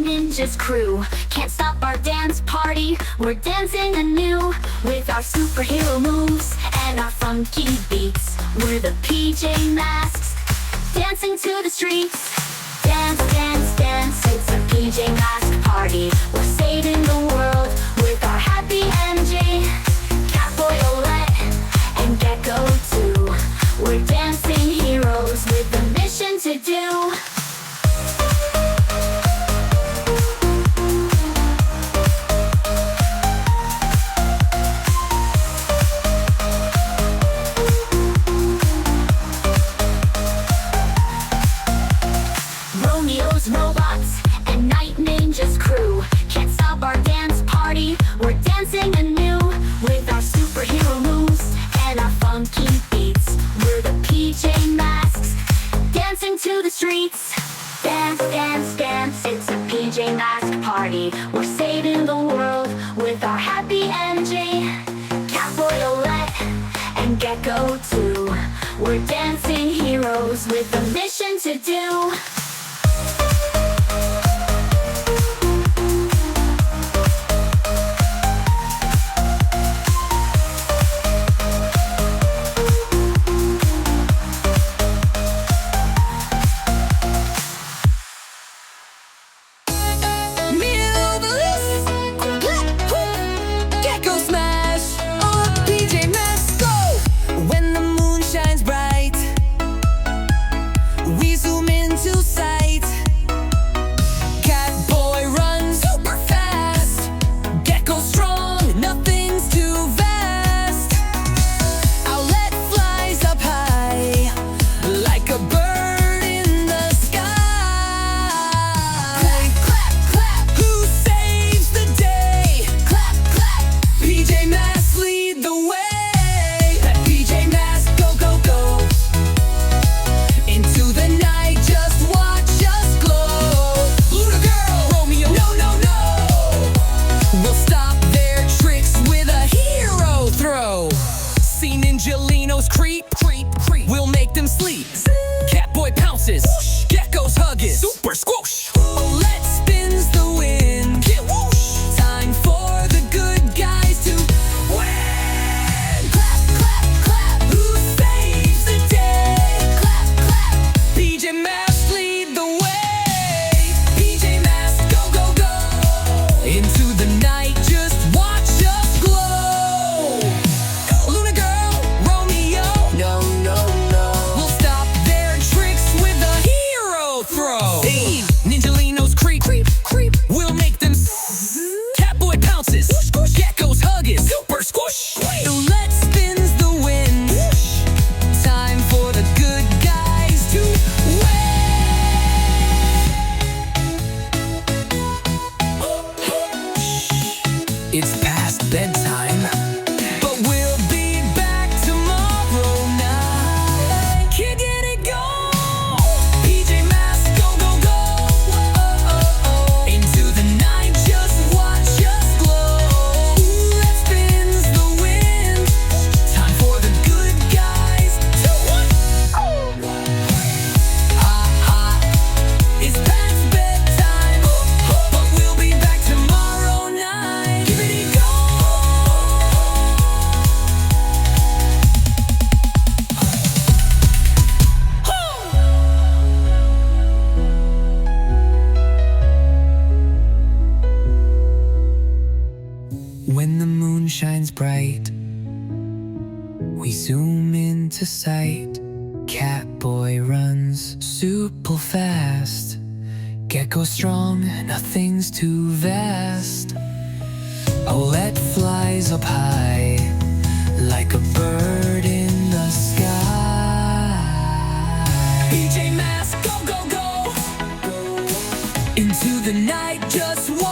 ninjas crew. Can't stop our dance party, we're dancing anew. With our superhero moves and our funky beats, we're the PJ Masks, dancing to the streets. Dance, dance, dance, it's a PJ Mask party. We're saving the world with our happy MJ. Catboy, Owlette, and Gekko too. We're dancing heroes with a mission to do. Romeo's robots and Night Ninja's crew. Can't stop our dance party, we're dancing anew. With our superhero moves and our funky beats, we're the PJ Masks, dancing to the streets. Dance, dance, dance, it's a PJ Mask party. We're saving the world with our happy MJ. Catboy, Owlette, and Gekko too. We're dancing heroes with a mission to do. We'll make them sleep. Catboy pounces, Gekko's hug is super squoosh. Owlette spins the wind, get whoosh. Time for the good guys to win. Clap, clap, clap, who saves the day? Clap, clap, PJ Masks lead the way. PJ Masks go, go, go. Into the night, just watch us glow. Luna girl, Romeo, no, no, no. We'll stop their tricks with a hero throw. Hey, Ninjalinos creep, creep, creep. We'll make them Catboy pounces, Gekko's hug is super squish. Owlette spins the wind. Time for the good guys to win. It's past bedtime, but we'll be back tomorrow night. Can't get it going. PJ Masks go, go, go. Into the night, just watch us glow. Owlette spins the wind. Time for the good guys to win. It's past bedtime, but we'll be back tomorrow night. Give it a go. When the moon shines bright, we zoom into sight. Catboy runs super fast. Gekko strong, nothing's too vast. Owlette flies up high, like a bird in the sky. PJ Masks go, go, go. Into the night, just watch